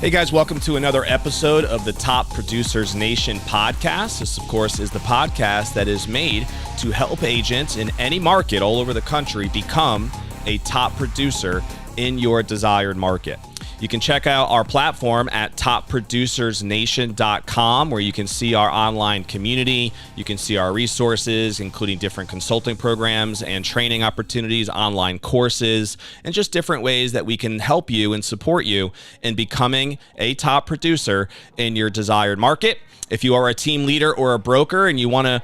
Hey guys, welcome to another episode of the Top Producers Nation podcast. This, of course, is the podcast that is made to help agents in any market all over the country become a top producer in your desired market. You can check out our platform at topproducersnation.com, where you can see our online community. You can see our resources, including different consulting programs and training opportunities, online courses, and just different ways that we can help you and support you in becoming a top producer in your desired market. If you are a team leader or a broker and you want to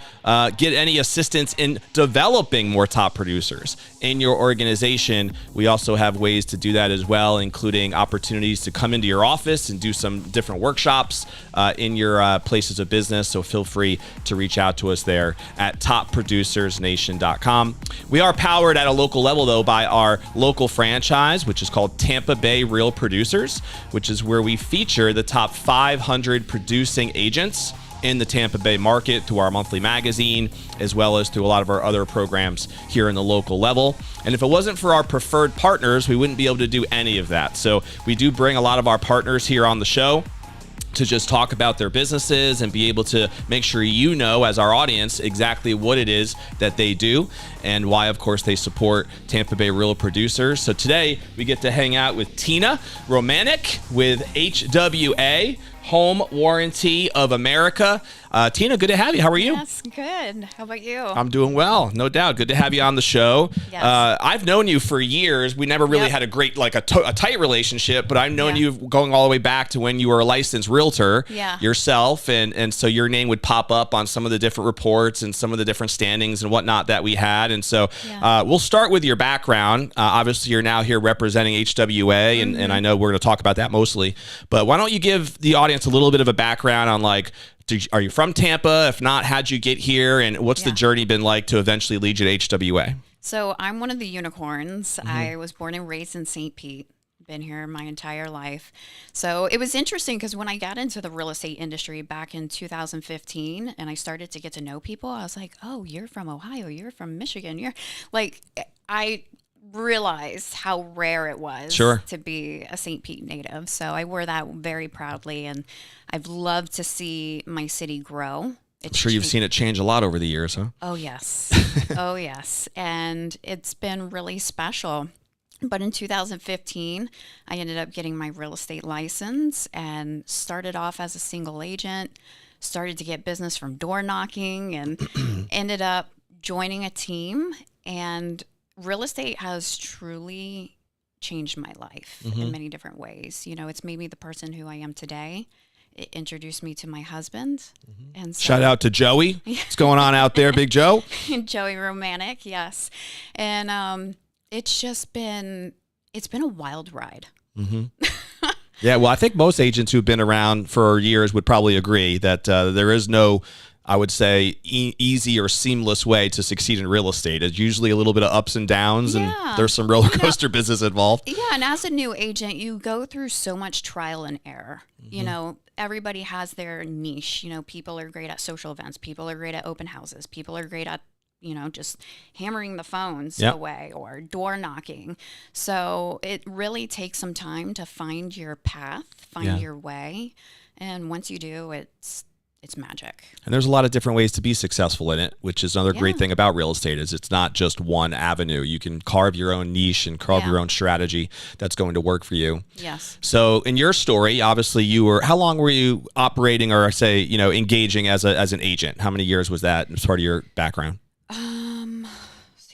get any assistance in developing more top producers in your organization, we also have ways to do that as well, including opportunities to come into your office and do some different workshops in your places of business. So feel free to reach out to us there at topproducersnation.com. We are powered at a local level, though, by our local franchise, which is called Tampa Bay Real Producers, which is where we feature the top 500 producing agents in the Tampa Bay market through our monthly magazine, as well as through a lot of our other programs here in the local level. And if it wasn't for our preferred partners, we wouldn't be able to do any of that. So we do bring a lot of our partners here on the show to just talk about their businesses and be able to make sure you know, as our audience, exactly what it is that they do and why, of course, they support Tampa Bay Real Producers. So today we get to hang out with Tina Romanik with HWA, Home Warranty of America. Tina, good to have you. How are you? Yes, good. How about you? I'm doing well, no doubt. Good to have you on the show. Yes. I've known you for years. We never really had a great, a tight relationship, but I've known you going all the way back to when you were a licensed realtor yourself, and so your name would pop up on some of the different reports and some of the different standings and whatnot that we had. And so we'll start with your background. Obviously, you're now here representing HWA, and I know we're going to talk about that mostly, but why don't you give the audience a little bit of a background on are you from Tampa? If not, how'd you get here? And what's the journey been like to eventually lead you to HWA? So I'm one of the unicorns. I was born and raised in St. Pete. Been here my entire life. So it was interesting because when I got into the real estate industry back in 2015 and I started to get to know people, I was like, oh, you're from Ohio. You're from Michigan. I realized how rare it was to be a St. Pete native. So I wore that very proudly, and I've loved to see my city grow. I'm sure you've seen it change a lot over the years, huh? Oh, yes. Oh, yes. And it's been really special. But in 2015, I ended up getting my real estate license and started off as a single agent, started to get business from door knocking, and ended up joining a team. And real estate has truly changed my life in many different ways. You know, it's made me the person who I am today. It introduced me to my husband. And so, shout out to Joey. What's going on out there, Big Joe? Joey Romanik, yes. And it's a wild ride. Yeah, well, I think most agents who've been around for years would probably agree that there is no, I would say, easy or seamless way to succeed in real estate. It's usually a little bit of ups and downs, and there's some roller coaster business involved. Yeah, and as a new agent, you go through so much trial and error. You know, everybody has their niche. You know, people are great at social events. People are great at open houses. People are great at, just hammering the phones away or door knocking. So it really takes some time to find your path, find your way. And once you do, it's magic. And there's a lot of different ways to be successful in it, which is another great thing about real estate is it's not just one avenue. You can carve your own niche and carve your own strategy that's going to work for you. Yes. So in your story, obviously how long were you operating or engaging as an agent? How many years was that as part of your background?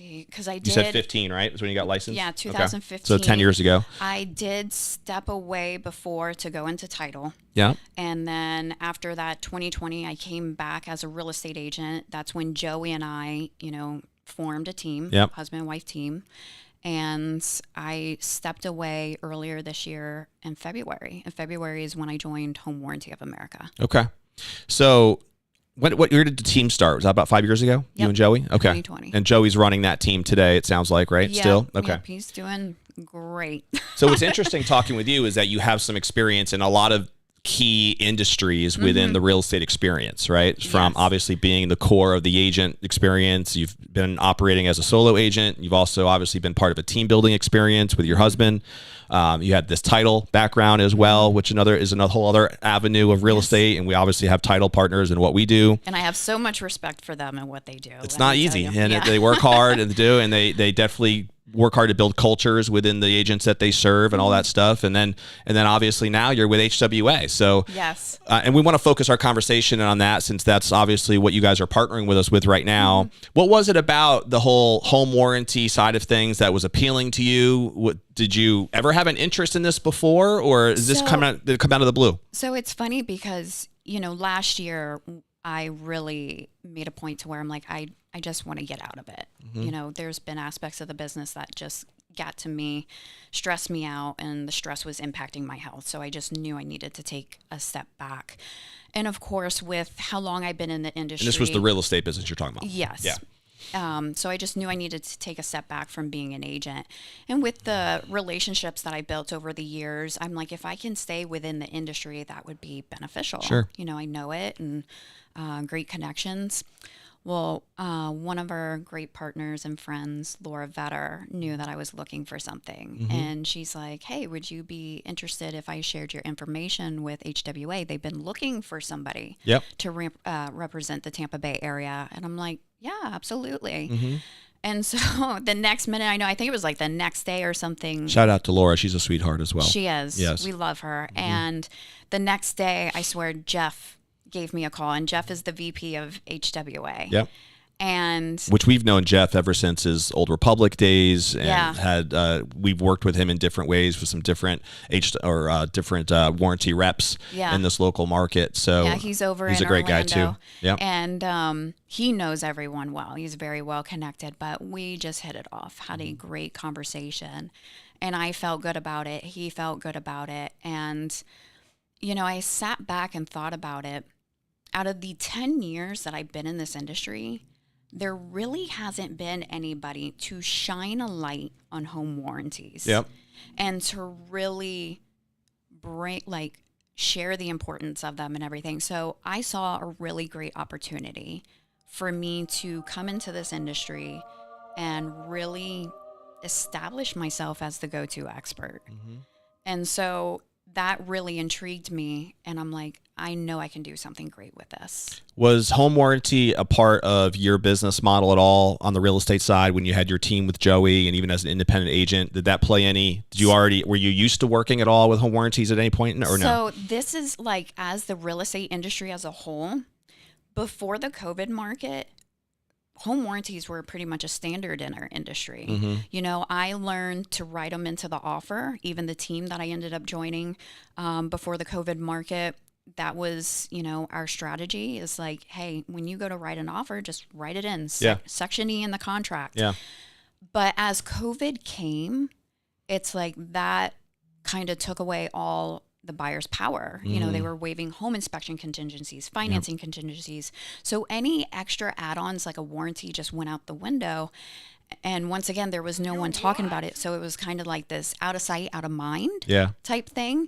Because I did. You said 15, right? Is when you got licensed? Yeah, 2015. Okay. So 10 years ago. I did step away before to go into title. Yeah. And then after that, 2020, I came back as a real estate agent. That's when Joey and I, formed a team, husband and wife team. And I stepped away earlier this year in February. And February is when I joined Home Warranty of America. Okay. So what year did the team start? Was that about 5 years ago? Yep. You and Joey? Okay. 2020. And Joey's running that team today, it sounds like, right? Yeah, Still? Okay. Yep, he's doing great. So what's interesting talking with you is that you have some experience in a lot of key industries within the real estate experience, right? From obviously being the core of the agent experience. You've been operating as a solo agent. You've also obviously been part of a team building experience with your husband. You had this title background as well, which is another whole other avenue of real estate. And we obviously have title partners in what we do. And I have so much respect for them and what they do. It's not easy, and they work hard and they definitely work hard to build cultures within the agents that they serve and all that stuff. And then obviously now you're with HWA. So yes. And we want to focus our conversation on that, since that's obviously what you guys are partnering with us with right now. What was it about the whole home warranty side of things that was appealing to you? Did you ever have an interest in this before, or is this did it come out of the blue? So it's funny because, last year I really made a point to where I'm like, I just want to get out of it. There's been aspects of the business that just got to me, stressed me out, and the stress was impacting my health. So I just knew I needed to take a step back. And of course, with how long I've been in the industry. And this was the real estate business you're talking about. Yes. Yeah. So I just knew I needed to take a step back from being an agent. And with the relationships that I built over the years, I'm like, if I can stay within the industry, that would be beneficial. Sure. I know it, and great connections. Well, one of our great partners and friends, Laura Vetter, knew that I was looking for something. And she's like, hey, would you be interested if I shared your information with HWA? They've been looking for somebody to represent the Tampa Bay area. And I'm like, yeah, absolutely. And so the next minute, I think it was like the next day or something. Shout out to Laura. She's a sweetheart as well. She is. Yes. We love her. And the next day, I swear, Jeff gave me a call, and Jeff is the VP of HWA. Yep. And which we've known Jeff ever since his Old Republic days, and we've worked with him in different ways with some different warranty reps in this local market. So he's a great Orlando guy too. Yeah. And he knows everyone well. He's very well connected, but we just hit it off, had a great conversation, and I felt good about it. He felt good about it. And, I sat back and thought about it. Out of the 10 years that I've been in this industry, there really hasn't been anybody to shine a light on home warranties. Yep. And to really share the importance of them and everything. So I saw a really great opportunity for me to come into this industry and really establish myself as the go-to expert. And so that really intrigued me, and I'm like, I know I can do something great with this. Was home warranty a part of your business model at all on the real estate side when you had your team with Joey, and even as an independent agent? Did that play any? Were you used to working at all with home warranties at any point, or no? So this is like, as the real estate industry as a whole, before the COVID market, home warranties were pretty much a standard in our industry. I learned to write them into the offer. Even the team that I ended up joining before the COVID market, that was, our strategy is like, hey, when you go to write an offer, just write it in Section E in the contract. Yeah. But as COVID came, it's like that kind of took away all the buyer's power. They were waiving home inspection contingencies, financing contingencies. So any extra add-ons like a warranty just went out the window. And once again, there was no one talking about it. So it was kind of like this out of sight, out of mind type thing.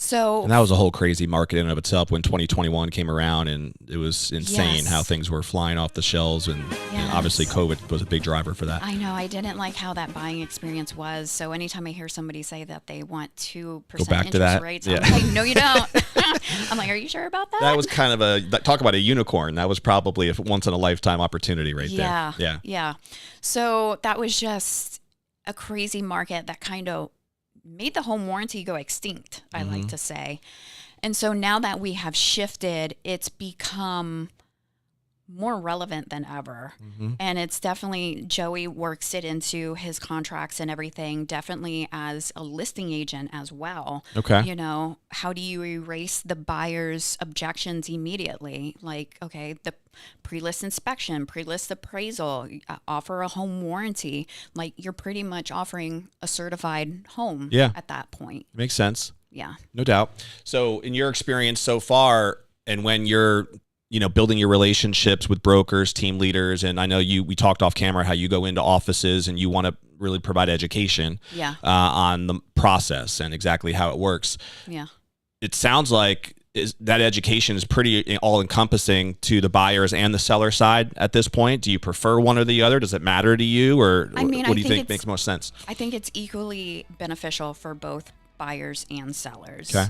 So, and that was a whole crazy market in and of itself when 2021 came around, and it was insane how things were flying off the shelves, and obviously COVID was a big driver for that. I know. I didn't like how that buying experience was. So anytime I hear somebody say that they want 2% interest rates, I'm like, no, you don't. I'm like, are you sure about that? That was kind of talk about a unicorn. That was probably a once in a lifetime opportunity right there. Yeah. So that was just a crazy market that kind of made the home warranty go extinct, I like to say. And so now that we have shifted, it's become more relevant than ever. And it's definitely, Joey works it into his contracts and everything, definitely as a listing agent as well. Okay. You know, how do you erase the buyer's objections immediately? Like, okay, the pre-list inspection, pre-list appraisal, offer a home warranty. Like, you're pretty much offering a certified home at that point. Makes sense. Yeah. No doubt. So in your experience so far, and when you're building your relationships with brokers, team leaders, and I know we talked off camera how you go into offices and you want to really provide education on the process and exactly how it works. Yeah. It sounds like that education is pretty all-encompassing to the buyers and the seller side at this point. Do you prefer one or the other? Does it matter to you, or what do you think makes most sense? I think it's equally beneficial for both buyers and sellers. Okay.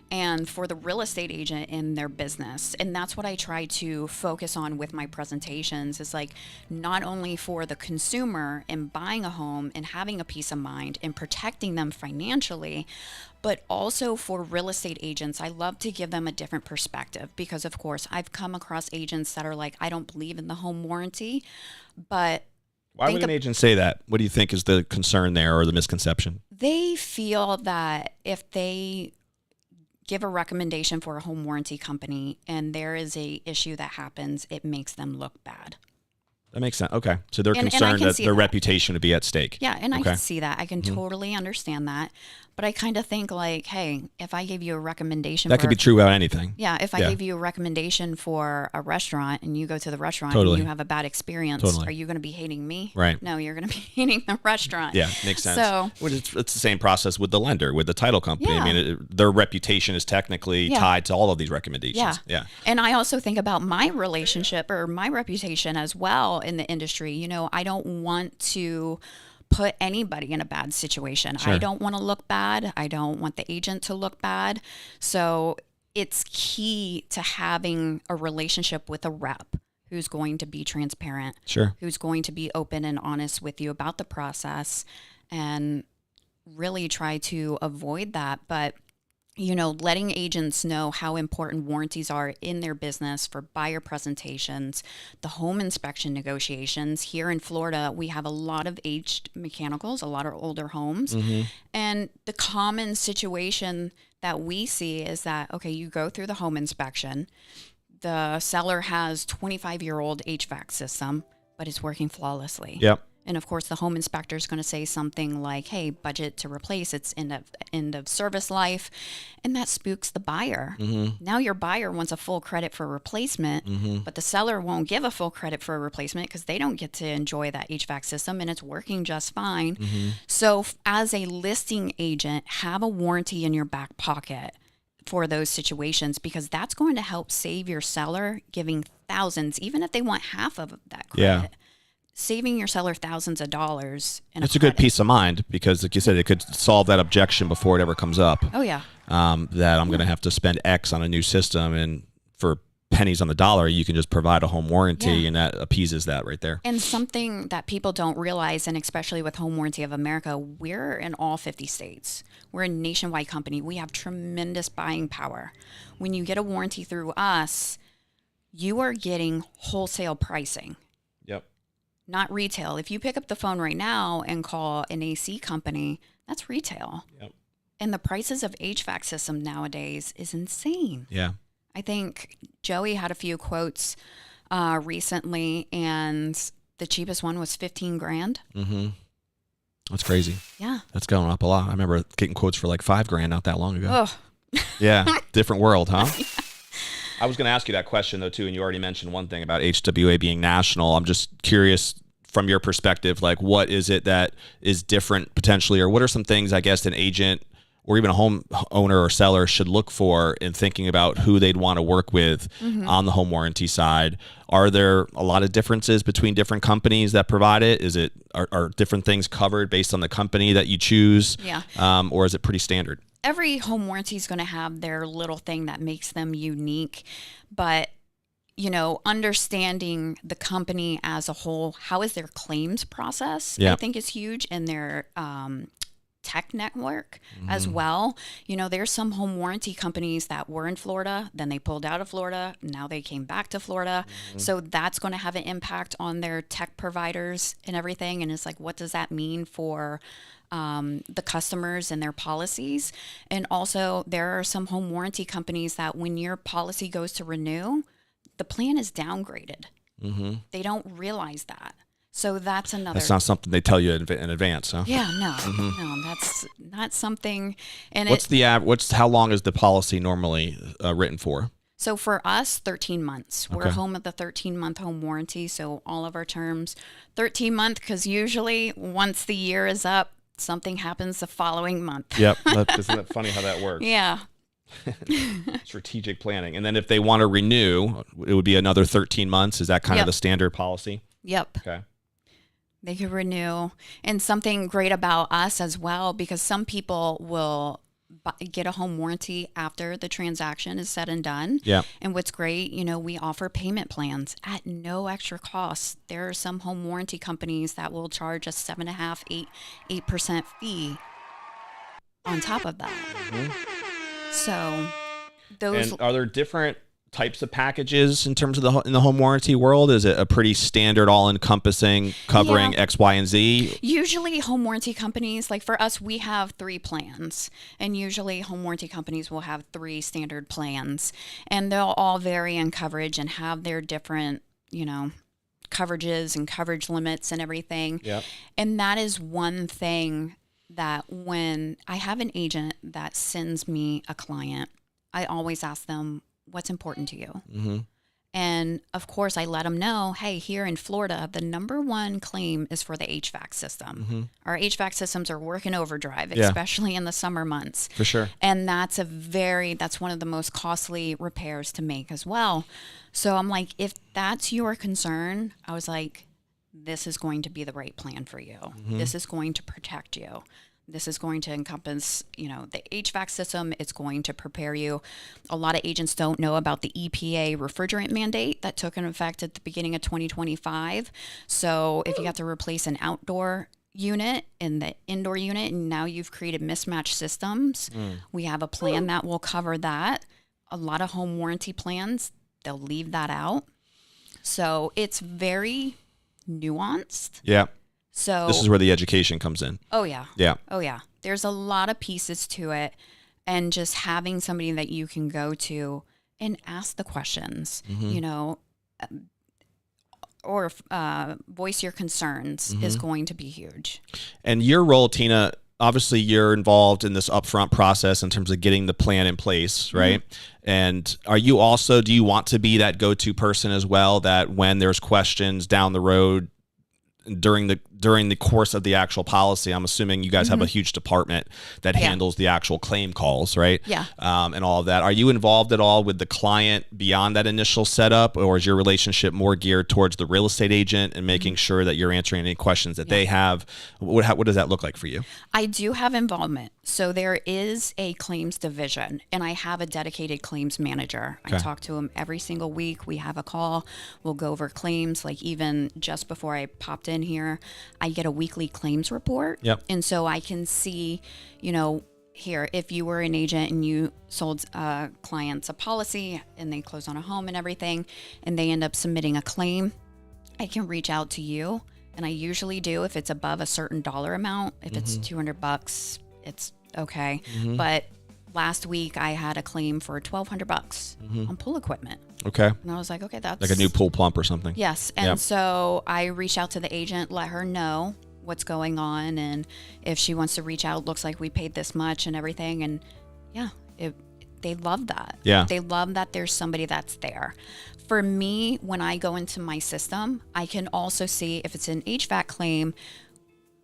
And for the real estate agent in their business. And that's what I try to focus on with my presentations, is like, not only for the consumer in buying a home and having a peace of mind and protecting them financially, but also for real estate agents. I love to give them a different perspective, because of course I've come across agents that are like, I don't believe in the home warranty, but why would an agent say that? What do you think is the concern there, or the misconception? They feel that if they give a recommendation for a home warranty company and there is a issue that happens, it makes them look bad. That makes sense. Okay. So they're concerned that their reputation would be at stake. Yeah, and I can see that. I can totally understand that. But I kind of think like, hey, if I gave you a recommendation, that could be true about anything. Yeah, if I gave you a recommendation for a restaurant and you go to the restaurant and you have a bad experience, are you going to be hating me? Right. No, you're going to be hating the restaurant. Yeah, makes sense. So it's the same process with the lender, with the title company. Yeah. I mean, their reputation is technically tied to all of these recommendations. Yeah. And I also think about my relationship or my reputation as well in the industry. You know, I don't want to put anybody in a bad situation. Sure. I don't want to look bad. I don't want the agent to look bad. So it's key to having a relationship with a rep who's going to be transparent, who's going to be open and honest with you about the process, and really try to avoid that. But letting agents know how important warranties are in their business for buyer presentations, the home inspection negotiations. Here in Florida, we have a lot of aged mechanicals, a lot of older homes. And the common situation that we see is that, okay, you go through the home inspection, the seller has 25-year-old HVAC system, but it's working flawlessly. Yep. And of course, the home inspector is going to say something like, hey, budget to replace, it's end of service life. And that spooks the buyer. Now your buyer wants a full credit for replacement, but the seller won't give a full credit for a replacement because they don't get to enjoy that HVAC system and it's working just fine. So as a listing agent, have a warranty in your back pocket for those situations, because that's going to help save your seller giving thousands, even if they want half of that credit. Yeah. Saving your seller thousands of dollars. It's a good peace of mind, because, like you said, it could solve that objection before it ever comes up. Oh, yeah. That I'm going to have to spend X on a new system, and for pennies on the dollar, you can just provide a home warranty, and that appeases that right there. And something that people don't realize, and especially with Home Warranty of America, we're in all 50 states. We're a nationwide company. We have tremendous buying power. When you get a warranty through us, you are getting wholesale pricing. Yep. Not retail. If you pick up the phone right now and call an AC company, that's retail. Yep. And the prices of HVAC systems nowadays is insane. Yeah. I think Joey had a few quotes recently, and the cheapest one was $15,000. That's crazy. Yeah. That's going up a lot. I remember getting quotes for like $5,000 not that long ago. Oh. Yeah. Different world, huh? Yeah. I was going to ask you that question, though, too, and you already mentioned one thing about HWA being national. I'm just curious, from your perspective, like, what is it that is different potentially, or what are some things, I guess, an agent or even a home owner or seller should look for in thinking about who they'd want to work with on the home warranty side? Are there a lot of differences between different companies that provide it? Are different things covered based on the company that you choose? Yeah. Or is it pretty standard? Every home warranty is going to have their little thing that makes them unique, but understanding the company as a whole, how is their claims process, I think is huge, and their tech network as well. You know, there's some home warranty companies that were in Florida, then they pulled out of Florida, now they came back to Florida. So that's going to have an impact on their tech providers and everything. And it's like, what does that mean for the customers and their policies? And also, there are some home warranty companies that when your policy goes to renew, the plan is downgraded. They don't realize that. So that's another. That's not something they tell you in advance, huh? Yeah, no, that's not something. And How long is the policy normally written for? So for us, 13 months. We're home at the 13-month home warranty. So all of our terms, 13-month, because usually once the year is up, something happens the following month. Yep. Isn't that funny how that works? Yeah. Strategic planning. And then if they want to renew, it would be another 13 months. Is that kind of the standard policy? Yep. Okay. They could renew. And something great about us as well, because some people will get a home warranty after the transaction is said and done. Yeah. And what's great, you know, we offer payment plans at no extra cost. There are some home warranty companies that will charge a 7.5%, 8% fee on top of that. So those. And are there different types of packages in terms of in the home warranty world? Is it a pretty standard all-encompassing covering X, Y, and Z? Usually home warranty companies, like for us, we have 3 plans, and usually home warranty companies will have 3 standard plans, and they'll all vary in coverage and have their different, you know, coverages and coverage limits and everything. Yep. And that is one thing that when I have an agent that sends me a client, I always ask them, what's important to you? And of course, I let them know, hey, here in Florida, the number one claim is for the HVAC system. Our HVAC systems are working overdrive, especially in the summer months. For sure. And that's one of the most costly repairs to make as well. So I'm like, if that's your concern, I was like, this is going to be the right plan for you. This is going to protect you. This is going to encompass, you know, the HVAC system. It's going to prepare you. A lot of agents don't know about the EPA refrigerant mandate that took into effect at the beginning of 2025. So if you have to replace an outdoor unit in the indoor unit and now you've created mismatched systems, we have a plan that will cover that. A lot of home warranty plans, they'll leave that out. So it's very nuanced. Yeah. So this is where the education comes in. Oh, yeah. Yeah. Oh, yeah. There's a lot of pieces to it. And just having somebody that you can go to and ask the questions, you know, or voice your concerns is going to be huge. And your role, Tina, obviously you're involved in this upfront process in terms of getting the plan in place, right? And do you want to be that go-to person as well, that when there's questions down the road, during the course of the actual policy, I'm assuming you guys have a huge department that handles the actual claim calls, right? Yeah. And all of that. Are you involved at all with the client beyond that initial setup, or is your relationship more geared towards the real estate agent and making sure that you're answering any questions that they have? What does that look like for you? I do have involvement. So there is a claims division, and I have a dedicated claims manager. I talk to him every single week. We have a call. We'll go over claims. Like even just before I popped in here, I get a weekly claims report. Yep. And so I can see, you know, here, if you were an agent and you sold clients a policy and they close on a home and everything, and they end up submitting a claim, I can reach out to you. And I usually do if it's above a certain dollar amount. If it's $200, it's okay. But last week I had a claim for $1,200 on pool equipment. Okay. And I was like, okay, that's like a new pool pump or something. Yes. And so I reached out to the agent, let her know what's going on. And if she wants to reach out, looks like we paid this much and everything. And they love that. Yeah. They love that there's somebody that's there. For me, when I go into my system, I can also see if it's an HVAC claim,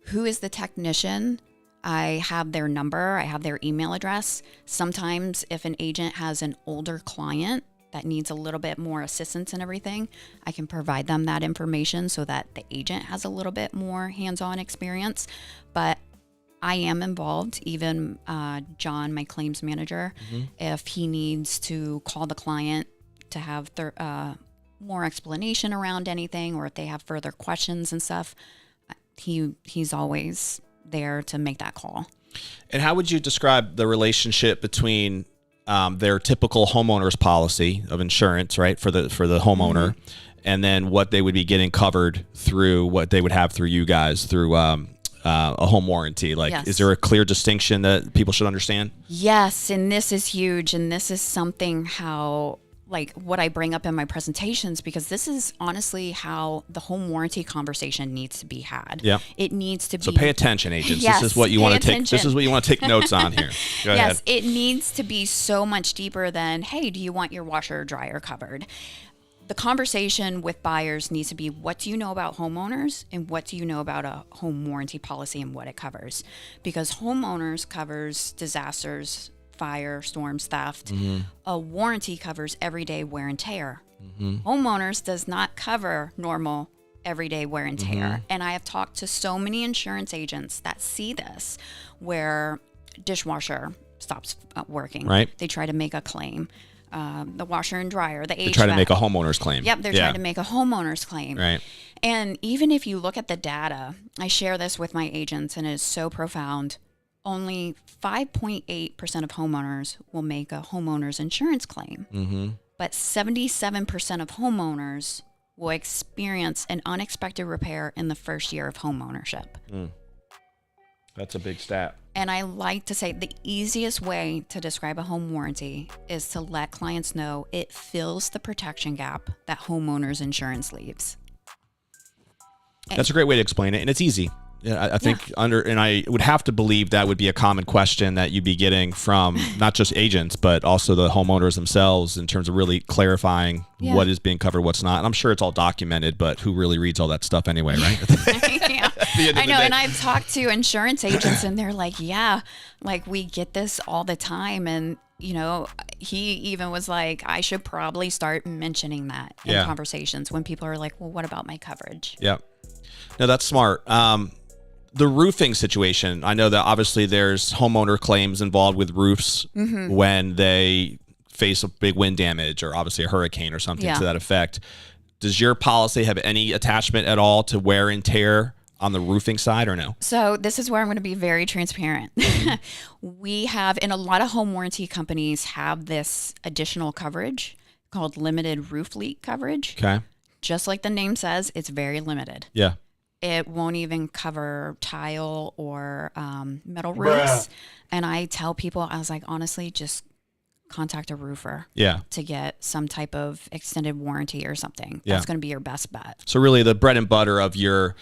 who is the technician. I have their number. I have their email address. Sometimes if an agent has an older client that needs a little bit more assistance and everything, I can provide them that information so that the agent has a little bit more hands-on experience. But I am involved, even John, my claims manager, if he needs to call the client to have more explanation around anything, or if they have further questions and stuff, he's always there to make that call. And how would you describe the relationship between their typical homeowner's policy of insurance, right, for the homeowner, and then what they would be getting covered through what they would have through you guys through a home warranty? Like, Yes. Is there a clear distinction that people should understand? Yes, and this is huge, and this is something how, like, what I bring up in my presentations, because this is honestly how the home warranty conversation needs to be had. Yeah. It needs to be. So pay attention, agents. Yes, this is what you pay want to take. attention. This is what you want to take notes on here. Go Yes, ahead. it needs to be so much deeper than, hey, do you want your washer or dryer covered? The conversation with buyers needs to be, what do you know about homeowners and what do you know about a home warranty policy and what it covers? Because homeowners covers disasters, fire, storms, theft. A warranty covers everyday wear and tear. Homeowners does not cover normal everyday wear and tear. And I have talked to so many insurance agents that see this, where dishwasher stops working. Right. They try to make a claim. The washer and dryer, the HVAC. They try to make a homeowner's claim. Yep, they're trying to make a homeowner's claim. Right. And even if you look at the data, I share this with my agents, and it is so profound. Only 5.8% of homeowners will make a homeowner's insurance claim. But 77% of homeowners will experience an unexpected repair in the first year of home ownership. That's a big stat. And I like to say the easiest way to describe a home warranty is to let clients know it fills the protection gap that homeowners insurance leaves. That's a great way to explain it, and it's easy. Yeah, I think and I would have to believe that would be a common question that you'd be getting from not just agents, but also the homeowners themselves in terms of really clarifying what is being covered, what's not. And I'm sure it's all documented, but who really reads all that stuff anyway, right? Yeah. I know, and I've talked to insurance agents, and they're like, yeah, like we get this all the time. And, you know, he even was like, I should probably start mentioning that in conversations when people are like, well, what about my coverage? Yeah. No, that's smart. The roofing situation, I know that obviously there's homeowner claims involved with roofs when they face a big wind damage or obviously a hurricane or something to that effect. Does your policy have any attachment at all to wear and tear on the roofing side or no? So this is where I'm going to be very transparent. We have, and a lot of home warranty companies have this additional coverage called limited roof leak coverage. Okay. Just like the name says, it's very limited. Yeah. It won't even cover tile or metal roofs. And I tell people, I was like, honestly, just contact a roofer to get some type of extended warranty or something. That's going to be your best bet. So really the bread and butter of your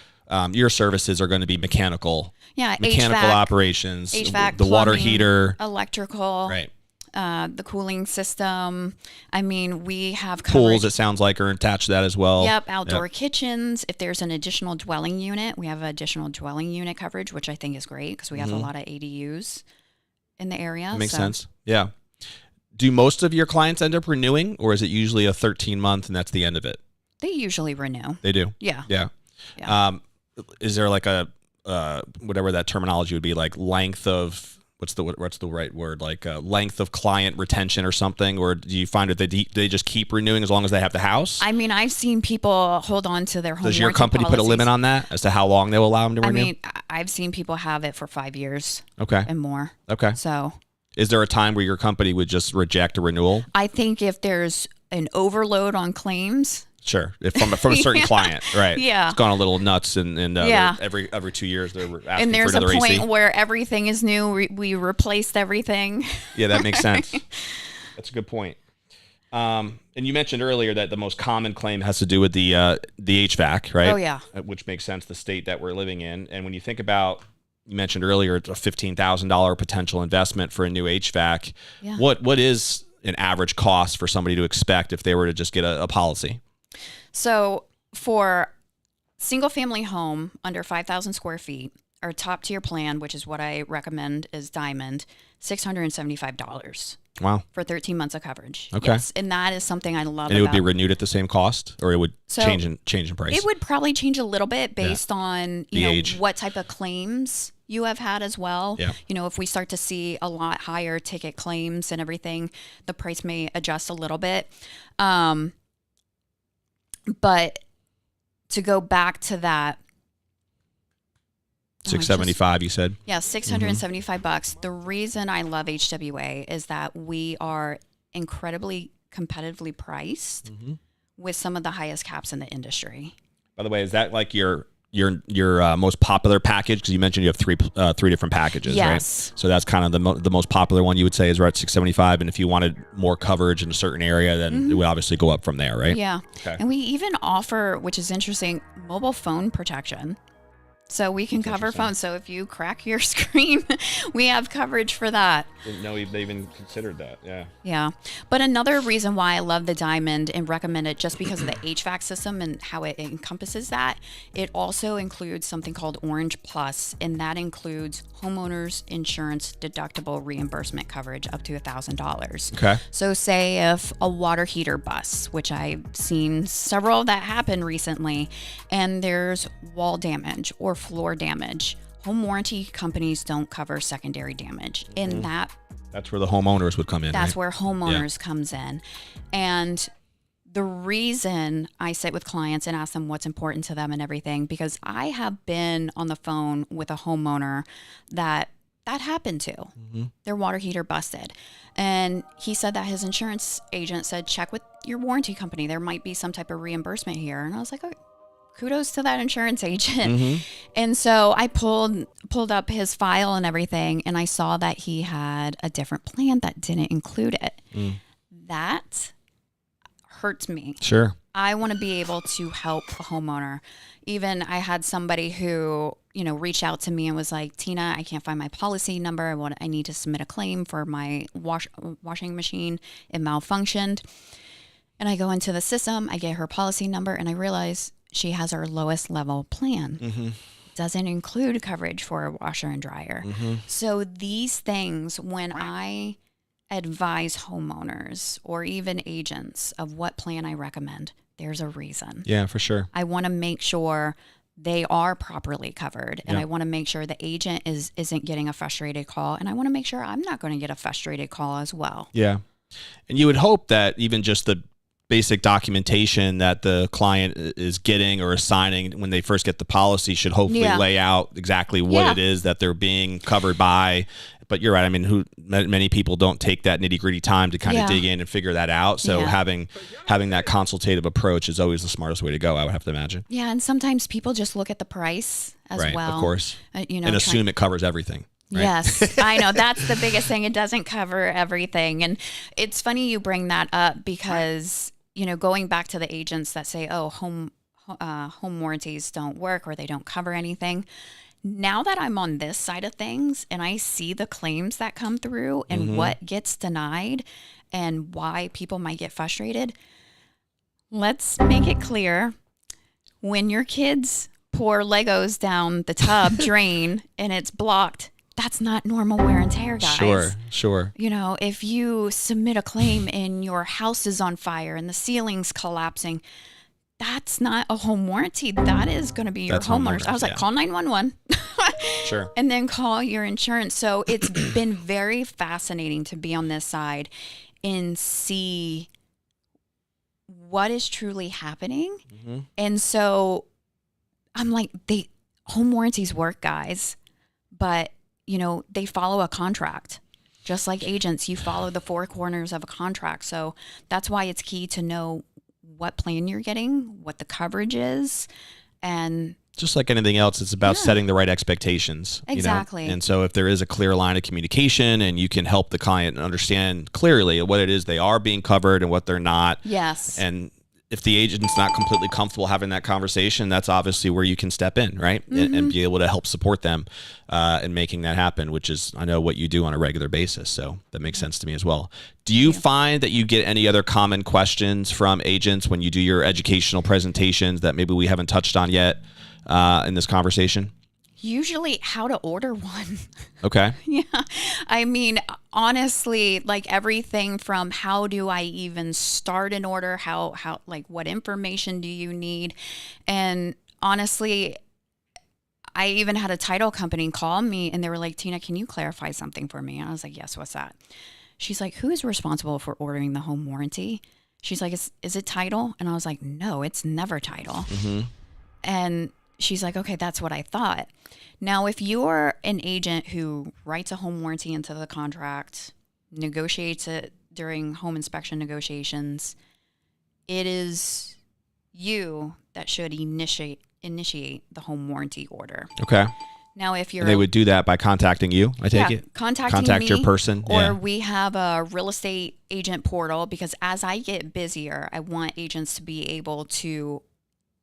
services are going to be mechanical HVAC, operations, HVAC, the water plumbing, heater, electrical, right. The cooling system. I mean, we have Pools, it sounds like, are attached to that as well. Yep, outdoor kitchens. If there's an additional dwelling unit, we have additional dwelling unit coverage, which I think is great because we have a lot of ADUs in the area. That makes sense. Yeah. Do most of your clients end up renewing, or is it usually a 13-month and that's the end of it? They usually renew. They do? Yeah. Yeah. Is there like a, whatever that terminology would be, like length of... What's the right word? Like length of client retention or something? Or do you find that they just keep renewing as long as they have the house? I mean, I've seen people hold on to their home Does your company policies. put a limit on that as to how long they will allow them to renew? I mean, I've seen people have it for 5 years and more. Okay. So is there a time where your company would just reject a renewal? I think if there's an overload on claims... Sure, if from a certain client, right? Yeah, it's gone a little nuts, and every 2 years they're asking and there's for another a point AC. where everything is new. We replaced everything. Yeah, that makes sense. That's a good point. And you mentioned earlier that the most common claim has to do with the HVAC, right? Oh yeah, which makes sense, the state that we're living in. And when you think about, you mentioned earlier, it's a $15,000 potential investment for a new HVAC. Yeah. What is an average cost for somebody to expect if they were to just get a policy? So for single family home under 5,000 square feet, our top tier plan, which is what I recommend, is Diamond, $675. Wow. For 13 months of coverage. Okay. Yes, and that is something I love. And it would be renewed at the same cost, or it would change in price? It would probably change a little bit based on the age, what type of claims you have had as well. Yeah. You know, if we start to see a lot higher ticket claims and everything, the price may adjust a little bit. But to go back to that, $675, you said? Yeah, $675. The reason I love HWA is that we are incredibly competitively priced with some of the highest caps in the industry. By the way, is that like your most popular package? Because you mentioned you have three different packages, yes. right? So that's kind of the most popular one you would say is right at $675. And if you wanted more coverage in a certain area, then it would obviously go up from there, right? Yeah. Okay. And we even offer, which is interesting, mobile phone protection. So we can cover phones. So if you crack your screen, we have coverage for that. Didn't know they even considered that. Yeah. Yeah. But another reason why I love the Diamond and recommend it just because of the HVAC system and how it encompasses that, it also includes something called Orange Plus, and that includes homeowners insurance deductible reimbursement coverage up to $1,000. Okay. So say if a water heater busts, which I've seen several that happen recently, and there's wall damage or floor damage, home warranty companies don't cover secondary damage. And that's where the homeowners would come in. That's right? where homeowners comes in. And the reason I sit with clients and ask them what's important to them and everything, because I have been on the phone with a homeowner that happened to. Their water heater busted. And he said that his insurance agent said, check with your warranty company. There might be some type of reimbursement here. And I was like, okay. Kudos to that insurance agent. And so I pulled up his file and everything, and I saw that he had a different plan that didn't include it. That hurts me. Sure. I want to be able to help a homeowner. Even I had somebody who, reached out to me and was like, Tina, I can't find my policy number. I need to submit a claim for my washing machine. It malfunctioned. And I go into the system, I get her policy number, and I realize she has our lowest level plan. Doesn't include coverage for a washer and dryer. So these things, when I advise homeowners or even agents of what plan I recommend, there's a reason. Yeah, for sure. I want to make sure they are properly covered, and I want to make sure the agent isn't getting a frustrated call, and I want to make sure I'm not going to get a frustrated call as well. Yeah. And you would hope that even just the basic documentation that the client is getting or assigning when they first get the policy should hopefully lay out exactly what it is that they're being covered by. But you're right. I mean, many people don't take that nitty gritty time to kind of dig in and figure that out. So having that consultative approach is always the smartest way to go, I would have to imagine. Yeah. And sometimes people just look at the price as well. Of course. And assume it covers everything. Right? Yes, I know. That's the biggest thing. It doesn't cover everything. And it's funny you bring that up because going back to the agents that say, oh, home warranties don't work or they don't cover anything. Now that I'm on this side of things and I see the claims that come through and what gets denied and why people might get frustrated, let's make it clear. When your kids pour Legos down the tub drain and it's blocked, that's not normal wear and tear, guys. Sure. If you submit a claim and your house is on fire and the ceiling's collapsing, that's not a home warranty. That is going to be your homeowners. I was like, call 911. Sure. And then call your insurance. So it's been very fascinating to be on this side and see what is truly happening. And so I'm like, home warranties work, guys, but they follow a contract. Just like agents, you follow the four corners of a contract. So that's why it's key to know what plan you're getting, what the coverage is, and just like anything else, it's about setting the right expectations. Exactly. And so if there is a clear line of communication and you can help the client understand clearly what it is they are being covered and what they're not. Yes. And if the agent's not completely comfortable having that conversation, that's obviously where you can step in, right? And be able to help support them in making that happen, which is, I know, what you do on a regular basis. So that makes sense to me as well. Do you find that you get any other common questions from agents when you do your educational presentations that maybe we haven't touched on yet in this conversation? Usually how to order one. Okay. Yeah. I mean, honestly, like everything from how do I even start an order? How like what information do you need? And honestly, I even had a title company call me and they were like, Tina, can you clarify something for me? And I was like, yes, what's that? She's like, who is responsible for ordering the home warranty? She's like, is it title? And I was like, no, it's never title. And she's like, okay, that's what I thought. Now, if you're an agent who writes a home warranty into the contract, negotiates it during home inspection negotiations, it is you that should initiate the home warranty order. Okay. Now, if you're... And they would do that by contacting you, I take it? Contact me, your person. Or we have a real estate agent portal, because as I get busier, I want agents to be able to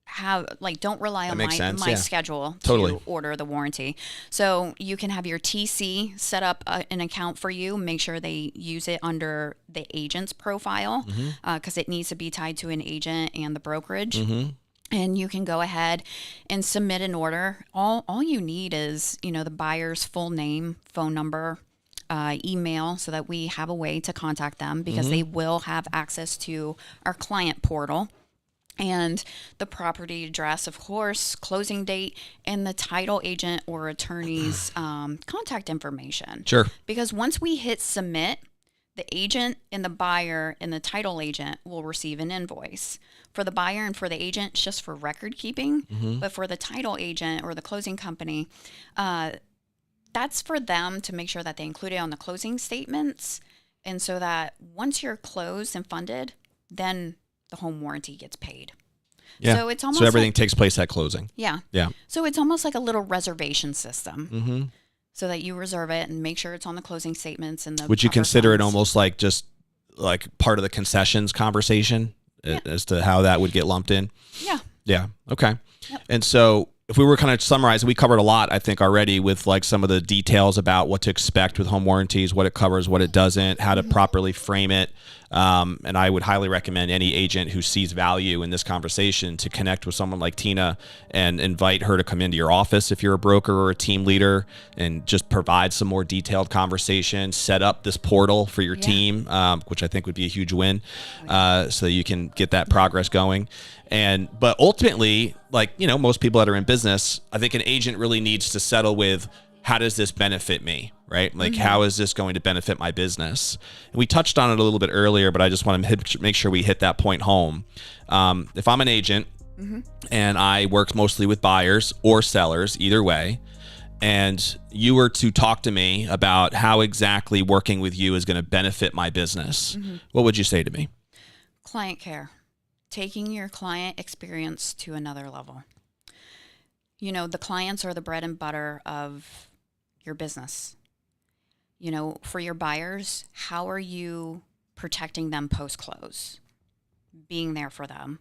have, like, don't rely on my schedule to order the warranty. So you can have your TC set up an account for you, make sure they use it under the agent's profile, because it needs to be tied to an agent and the brokerage. And you can go ahead and submit an order. All you need is, the buyer's full name, phone number, email, so that we have a way to contact them, because they will have access to our client portal, and the property address, of course, closing date, and the title agent or attorney's contact information. Sure. Because once we hit submit, the agent and the buyer and the title agent will receive an invoice. For the buyer and for the agent, it's just for record keeping. But for the title agent or the closing company, that's for them to make sure that they include it on the closing statements. And so that once you're closed and funded, then the home warranty gets paid. Yeah. So it's almost everything takes place at closing. Yeah. Yeah. So it's almost like a little reservation system. So that you reserve it and make sure it's on the closing statements and the... Would you consider it almost like just like part of the concessions conversation as to how that would get lumped in? Yeah. Yeah. Okay. Yep. And so if we were kind of summarizing, we covered a lot, I think, already with like some of the details about what to expect with home warranties, what it covers, what it doesn't, how to properly frame it. And I would highly recommend any agent who sees value in this conversation to connect with someone like Tina and invite her to come into your office if you're a broker or a team leader, and just provide some more detailed conversation, set up this portal for your team, which I think would be a huge win, so that you can get that progress going. But ultimately, like, most people that are in business, I think an agent really needs to settle with, how does this benefit me, right? Like, how is this going to benefit my business? And we touched on it a little bit earlier, but I just want to make sure we hit that point home. If I'm an agent and I work mostly with buyers or sellers, either way, and you were to talk to me about how exactly working with you is going to benefit my business, what would you say to me? Client care. Taking your client experience to another level. The clients are the bread and butter of your business. For your buyers, how are you protecting them post-close? Being there for them.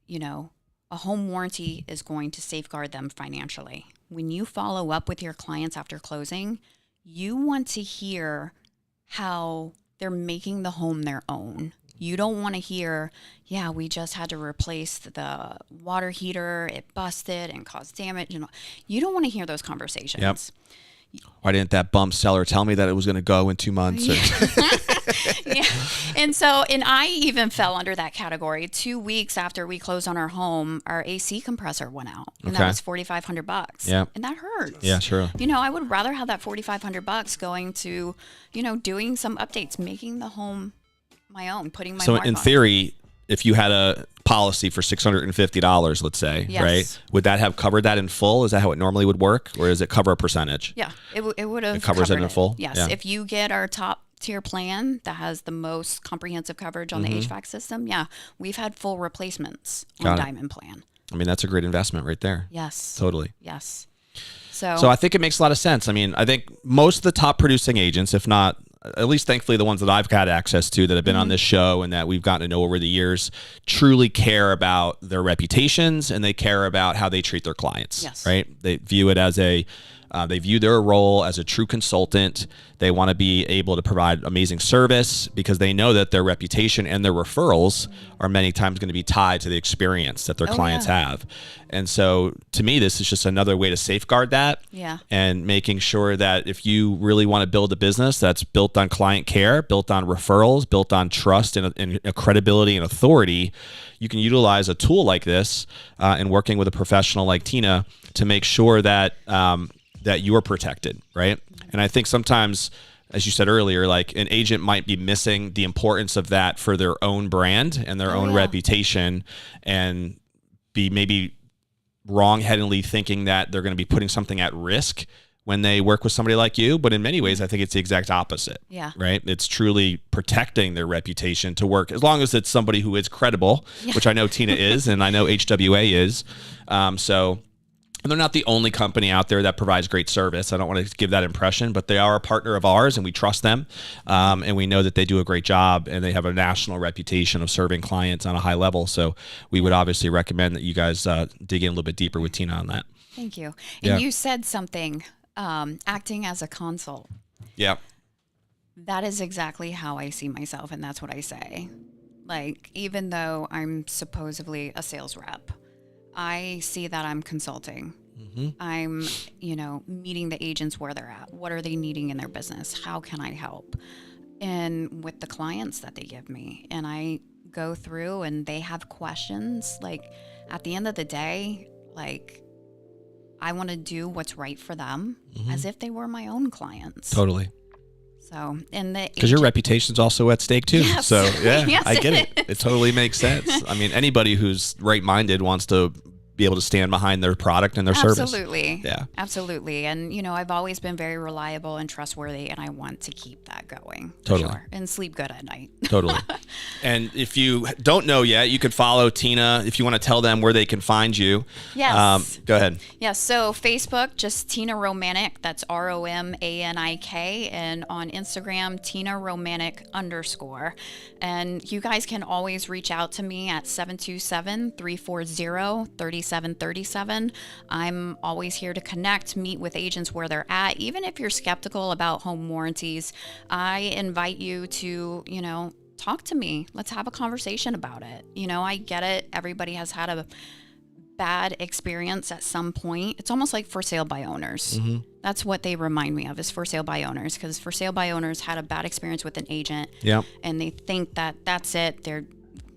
A home warranty is going to safeguard them financially. When you follow up with your clients after closing, you want to hear how they're making the home their own. You don't want to hear, we just had to replace the water heater, it busted and caused damage. You don't want to hear those conversations. Yep. Why didn't that bum seller tell me that it was going to go in 2 months? Yeah. And I even fell under that category. 2 weeks after we closed on our home, our AC compressor went out, and that was $4,500. Yeah. And that hurts. Yeah, sure. I would rather have that $4,500 going to, doing some updates, making the home my own, putting my mark on it. So in theory, if you had a policy for $650, let's say, right? Would that have covered that in full? Is that how it normally would work? Or does it cover a percentage? Yeah, it would have. It covers it in full? Yes. Yeah. If you get our top tier plan that has the most comprehensive coverage on the HVAC system, we've had full replacements on Diamond Plan. I mean, that's a great investment right there. Yes. Totally. Yes. So I think it makes a lot of sense. I mean, I think most of the top producing agents, if not, at least thankfully the ones that I've had access to that have been on this show and that we've gotten to know over the years, truly care about their reputations, and they care about how they treat their clients. Yes. Right? They view it as they view their role as a true consultant. They want to be able to provide amazing service because they know that their reputation and their referrals are many times going to be tied to the experience that their clients have. And so to me, this is just another way to safeguard that. Yeah. And making sure that if you really want to build a business that's built on client care, built on referrals, built on trust and credibility and authority, you can utilize a tool like this in working with a professional like Tina to make sure that that you're protected, right? And I think sometimes, as you said earlier, like an agent might be missing the importance of that for their own brand and their own reputation, and be maybe wrongheadedly thinking that they're going to be putting something at risk when they work with somebody like you. But in many ways, I think it's the exact opposite. Yeah. Right. It's truly protecting their reputation to work, as long as it's somebody who is credible, which I know Tina is, and I know HWA is. And they're not the only company out there that provides great service. I don't want to give that impression, but they are a partner of ours, and we trust them. And we know that they do a great job, and they have a national reputation of serving clients on a high level. So we would obviously recommend that you guys dig in a little bit deeper with Tina on that. Thank you. And you said something, acting as a consult. Yeah. That is exactly how I see myself, and that's what I say. Like, even though I'm supposedly a sales rep, I see that I'm consulting. Mm-hmm. I'm, meeting the agents where they're at. What are they needing in their business? How can I help? And with the clients that they give me, and I go through and they have questions. Like, at the end of the day, like, I want to do what's right for them as if they were my own clients. Totally. So, because your reputation's also at stake too. Yes. So yeah, Yes, I get it. It totally makes sense. I mean, anybody who's right-minded wants to be able to stand behind their product and their service. Absolutely. Yeah. Absolutely. And, I've always been very reliable and trustworthy, and I want to keep that going. Totally. Sure, and sleep good at night. Totally. And if you don't know yet, you could follow Tina if you want to tell them where they can find you. Yes. Go ahead. Yes. So Facebook, just Tina Romanik. That's Romanik. And on Instagram, Tina Romanik _. And you guys can always reach out to me at 727-340-3737. I'm always here to connect, meet with agents where they're at. Even if you're skeptical about home warranties, I invite you to, talk to me. Let's have a conversation about it. I get it. Everybody has had a bad experience at some point. It's almost like for sale by owners. Mm-hmm. That's what they remind me of, is for sale by owners, because for sale by owners had a bad experience with an agent. Yeah. And they think that that's it.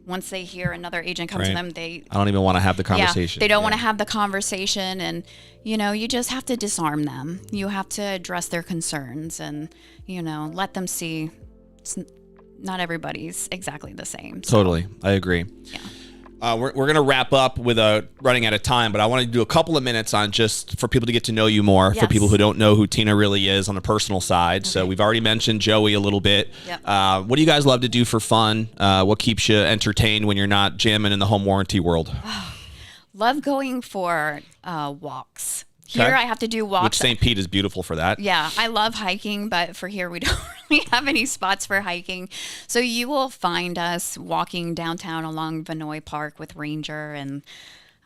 Once they hear another agent come to them, I don't even want to have the conversation. They don't want to have the conversation. And, you just have to disarm them. You have to address their concerns and, let them see not everybody's exactly the same. So. Totally. I agree. Yeah. We're going to wrap up with running out of time, but I want to do a couple of minutes on just for people to get to know you more, for people who don't know who Tina really is on a personal side. Okay. So we've already mentioned Joey a little bit. Yep. What do you guys love to do for fun? What keeps you entertained when you're not jamming in the home warranty world? Love going for walks. Here I have to do walks. Which St. Pete is beautiful for that. Yeah, I love hiking, but for here we don't really have any spots for hiking. So you will find us walking downtown along Vinoy Park with Ranger and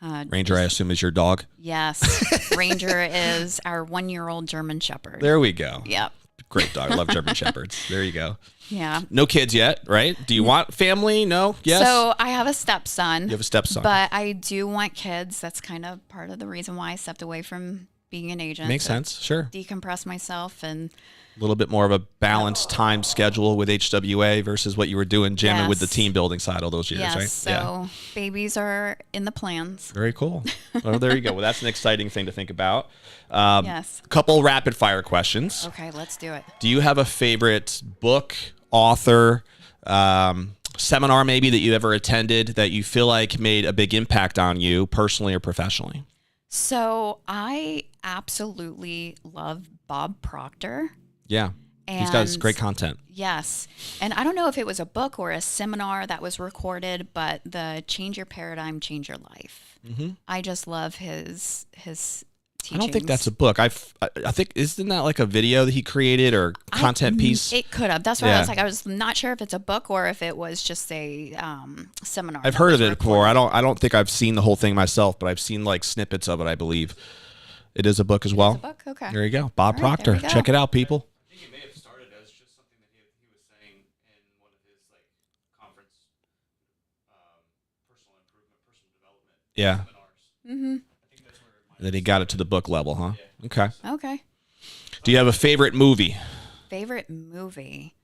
Ranger, I assume, is your dog? Yes. Ranger is our 1-year-old German Shepherd. There we go. Yep. Great dog. I love German Shepherds. There you go. Yeah. No kids yet, right? Do you want family? No? Yes? So I have a stepson. You have a stepson. But I do want kids. That's kind of part of the reason why I stepped away from being an agent. Makes sense. Sure. Decompress myself and a little bit more of a balanced time schedule with HWA versus what you were doing jamming with the team building side all those years, right? So babies are in the plans. Very cool. Well, there you go. Well, that's an exciting thing to think about. Yes. Couple rapid fire questions. Okay, let's do it. Do you have a favorite book, author, seminar maybe that you ever attended that you feel like made a big impact on you personally or professionally? So I absolutely love Bob Proctor. Yeah. He's got great content. Yes. And I don't know if it was a book or a seminar that was recorded, but the Change Your Paradigm, Change Your Life. Mm-hmm. I just love his teachings. I don't think that's a book. I think, isn't that like a video that he created or content piece? It could have. That's why I was like, I was not sure if it's a book or if it was just a seminar. I've heard of it before. I don't think I've seen the whole thing myself, but I've seen like snippets of it, I believe. It is a book as well. It's a book? Okay. There you go. Bob Proctor. Check it out, people. I think it may have started as just something that he was saying in one of his conference personal improvement, personal development seminars. Mm-hmm. I think that's where it might. And then he got it to the book level, huh? Yeah. Okay. Okay. Do you have a favorite movie? Favorite movie?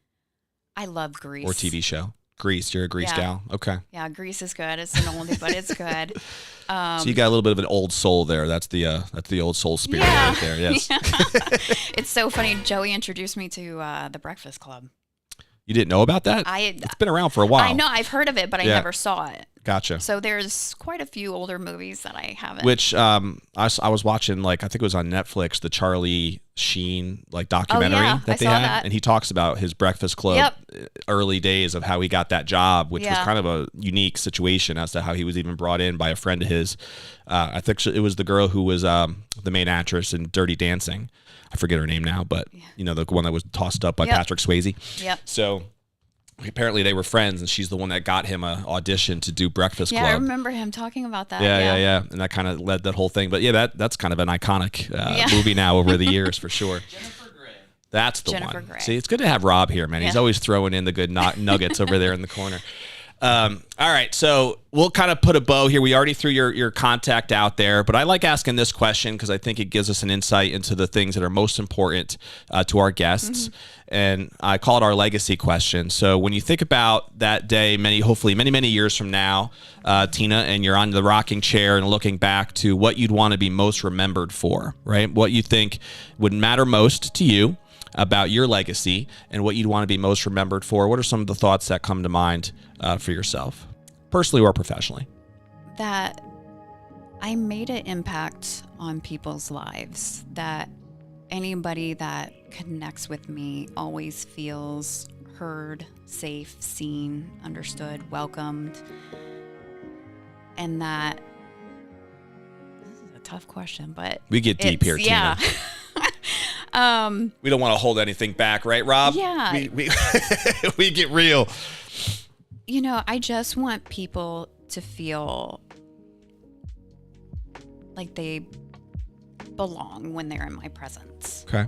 I love Grease. Or TV show? Grease. You're a Grease gal. Okay. Yeah, Grease is good. It's an oldie, but it's good. So you got a little bit of an old soul there. That's the old soul spirit right there. Yes. Yeah. It's so funny. Joey introduced me to the Breakfast Club. You didn't know about that? It's been around for a while. I know. I've heard of it, but I never saw it. Gotcha. So there's quite a few older movies that I haven't. Which I was watching, like, I think it was on Netflix, the Charlie Sheen documentary I that they saw had, that. and he talks about his Breakfast Club early days of how he got that job, which was kind of a unique situation as to how he was even brought in by a friend of his. I think it was the girl who was the main actress in Dirty Dancing. I forget her name now, but the one that was tossed up by Patrick Swayze. Yep. So apparently they were friends, and she's the one that got him an audition to do Breakfast Club. Yeah, I remember him talking about that. Yeah. And that kind of led that whole thing. But yeah, that's kind of an iconic movie now over the years for sure. Jennifer Grey. That's the Jennifer one. Grey. See, it's good to have Rob here, man. He's always throwing in the good nuggets over there in the corner. All right, so we'll kind of put a bow here. We already threw your contact out there, but I like asking this question because I think it gives us an insight into the things that are most important to our guests. And I call it our legacy question. So when you think about that day, hopefully many years from now, Tina, and you're on the rocking chair and looking back to what you'd want to be most remembered for, right? What you think would matter most to you about your legacy and what you'd want to be most remembered for. What are some of the thoughts that come to mind for yourself, personally or professionally? That I made an impact on people's lives, that anybody that connects with me always feels heard, safe, seen, understood, welcomed. And that, this is a tough question, but we get deep here, Tina. Yeah. We don't want to hold anything back, right, Rob? Yeah. We get real. I just want people to feel like they belong when they're in my presence. Okay.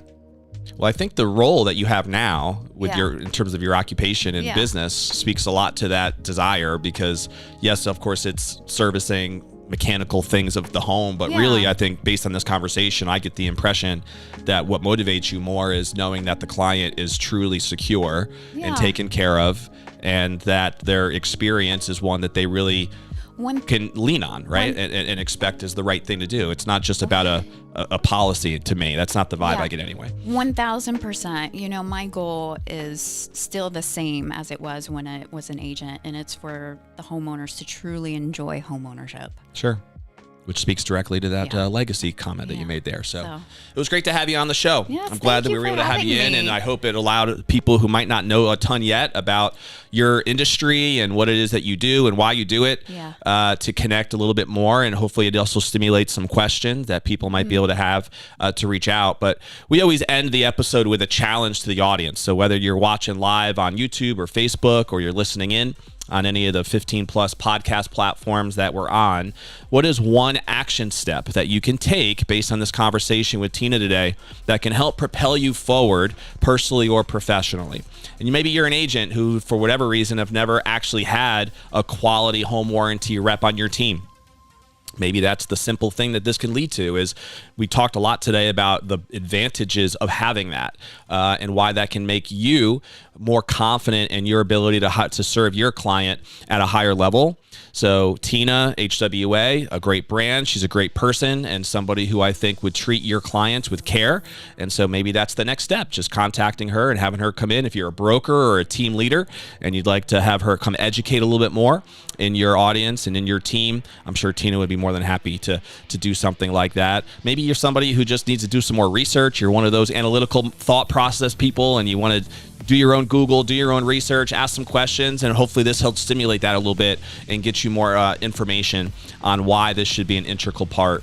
Well, I think the role that you have now with in terms of your occupation and business speaks a lot to that desire, because yes, of course, it's servicing mechanical things of the home, but really, I think based on this conversation, I get the impression that what motivates you more is knowing that the client is truly secure and taken care of, and that their experience is one that they really can lean on, right? And expect is the right thing to do. It's not just about a policy to me. That's not the vibe I get anyway. 1000%. My goal is still the same as it was when it was an agent, and it's for the homeowners to truly enjoy homeownership. Sure. Which speaks directly to that legacy comment that you made there. So it was great to have you on the show. Yes, I'm glad that we were able to have you in, and I hope it allowed people who might not know a ton yet about your industry and what it is that you do and why you do it to connect a little bit more. And hopefully it also stimulates some questions that people might be able to have to reach out. But we always end the episode with a challenge to the audience. So whether you're watching live on YouTube or Facebook, or you're listening in on any of the 15 plus podcast platforms that we're on, what is one action step that you can take based on this conversation with Tina today that can help propel you forward personally or professionally? And maybe you're an agent who, for whatever reason, have never actually had a quality home warranty rep on your team. Maybe that's the simple thing that this can lead to. Is we talked a lot today about the advantages of having that and why that can make you more confident in your ability to serve your client at a higher level. So Tina, HWA, a great brand. She's a great person and somebody who I think would treat your clients with care. And so maybe that's the next step, just contacting her and having her come in. If you're a broker or a team leader and you'd like to have her come educate a little bit more in your audience and in your team, I'm sure Tina would be more than happy to do something like that. Maybe you're somebody who just needs to do some more research. You're one of those analytical thought process people and you want to do your own Google, do your own research, ask some questions, and hopefully this helps stimulate that a little bit and get you more information on why this should be an integral part,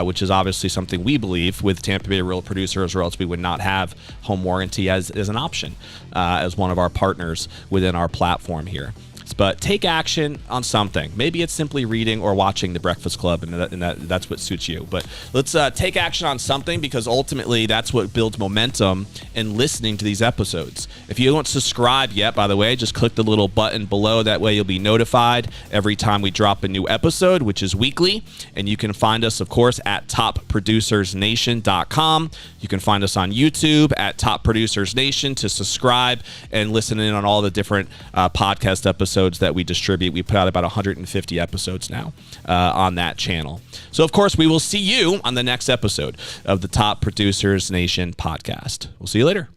which is obviously something we believe with Tampa Bay Real Producers, or else we would not have home warranty as an option as one of our partners within our platform here. But take action on something. Maybe it's simply reading or watching The Breakfast Club, and that's what suits you. But let's take action on something, because ultimately that's what builds momentum in listening to these episodes. If you don't subscribe yet, by the way, just click the little button below. That way you'll be notified every time we drop a new episode, which is weekly. And you can find us, of course, at topproducersnation.com. You can find us on YouTube at Top Producers Nation to subscribe and listen in on all the different podcast episodes that we distribute. We put out about 150 episodes now on that channel. So, of course, we will see you on the next episode of the Top Producers Nation podcast. We'll see you later.